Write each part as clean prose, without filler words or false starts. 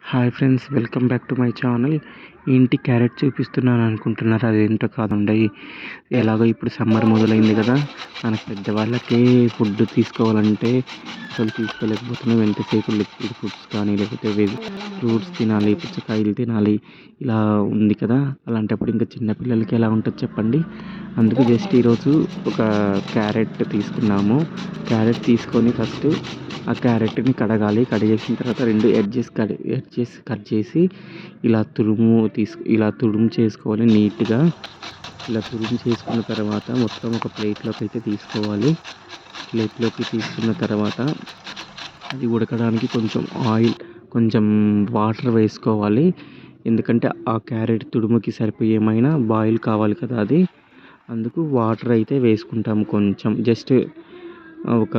Hi friends, welcome back to my channel. ఏంటి carrot చూపిస్తున్నాను అనుకుంటున్నారు? అదేంటో కాదండి. ఎలాగో ఇప్పుడు సమ్మర్ మొదలైంది కదా, మనకు పెద్దవాళ్ళకే ఫుడ్ తీసుకోవాలంటే అసలు తీసుకోలేకపోతున్నాం. ఎంతసేపు లిక్విడ్ ఫుడ్స్ కానీ లేకపోతే ఫ్రూట్స్ తినాలి, పుచ్చకాయలు తినాలి, ఇలా ఉంది కదా. అలాంటప్పుడు ఇంకా చిన్నపిల్లలకి ఎలా ఉంటుంది చెప్పండి. అందుకు జస్ట్ ఈరోజు ఒక క్యారెట్ తీసుకున్నాము. క్యారెట్ తీసుకొని ఫస్ట్ ఆ క్యారెట్ని కడగాలి. కడిగేసిన తర్వాత రెండు ఎడ్జెస్ కట్ చేసి ఇలా తురుము చేసుకోవాలి నీట్గా. ఇలా తురుము చేసుకున్న తర్వాత మొత్తం ఒక ప్లేట్లోకి అయితే తీసుకోవాలి. ప్లేట్లోకి తీసుకున్న తర్వాత అది ఉడకడానికి కొంచెం ఆయిల్, కొంచెం వాటర్ వేసుకోవాలి. ఎందుకంటే ఆ క్యారెట్ తురుముకి సరిపోయేమైనా బాయిల్ కావాలి కదా అది. అందుకు వాటర్ అయితే వేసుకుంటాము కొంచెం. జస్ట్ ఒక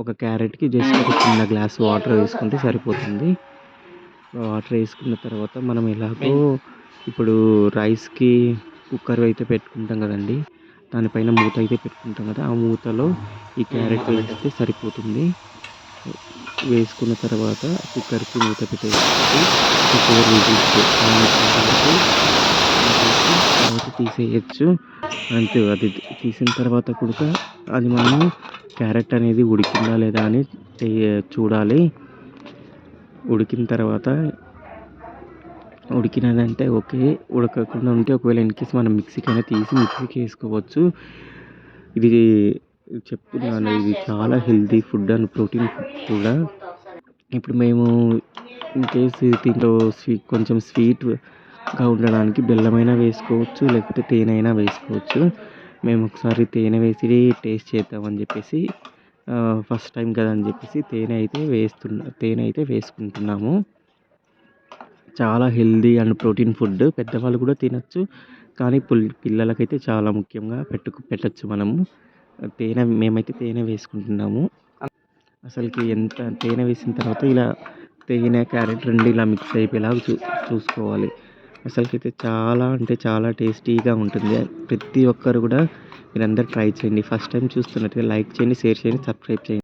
ఒక క్యారెట్కి జస్ట్ ఒక చిన్న గ్లాస్ వాటర్ వేసుకుంటే సరిపోతుంది. వాటర్ వేసుకున్న తర్వాత మనం ఎలాగో ఇప్పుడు రైస్కి కుక్కర్ అయితే పెట్టుకుంటాం కదండి, దానిపైన మూత అయితే పెట్టుకుంటాం కదా, ఆ మూతలో ఈ క్యారెట్ వేస్తే సరిపోతుంది. వేసుకున్న తర్వాత కుక్కర్కి మూత పెట్టేసి 4 విజిల్స్ తర్వాత తీసేయచ్చు. అంతే. అది తీసిన తర్వాత కూడా అది మనము క్యారెట్ అనేది ఉడికిందా లేదా అని చూడాలి. ఉడికిన తర్వాత ఉడికినదంటే ఓకే. ఉడకకుండా ఉంటే ఒకవేళ ఇన్కేస్ మనం మిక్సీకి వేసుకోవచ్చు. ఇది చెప్తున్నాను, ఇది చాలా healthy food and protein food కూడా. ఇప్పుడు మేము ఇన్కేస్ దీంట్లో కొంచెం స్వీట్గా ఉండడానికి బెల్లమైనా వేసుకోవచ్చు, లేకపోతే తేనె అయినా వేసుకోవచ్చు. మేము ఒకసారి తేనె వేసి టేస్ట్ చేద్దామని చెప్పేసి, ఫస్ట్ టైం కదా అని చెప్పేసి తేనె అయితే వేసుకుంటున్నాము. చాలా హెల్తీ అండ్ ప్రోటీన్ ఫుడ్. పెద్దవాళ్ళు కూడా తినచ్చు, కానీ పిల్లలకైతే చాలా ముఖ్యంగా పెట్టచ్చు మనము. మేమైతే తేనె వేసుకుంటున్నాము. అసలుకి ఎంత తేనె వేసిన తర్వాత ఇలా తేనె క్యారెట్ రెండు ఇలా మిక్స్ అయిపోయేలాగా చూసుకోవాలి. అసలుకైతే చాలా అంటే చాలా టేస్టీగా ఉంటుంది. ప్రతి ఒక్కరు కూడా మీరందరూ ట్రై చేయండి. ఫస్ట్ టైం చూస్తున్నట్లయితే లైక్ చేయండి, షేర్ చేయండి, సబ్స్క్రైబ్ చేయండి.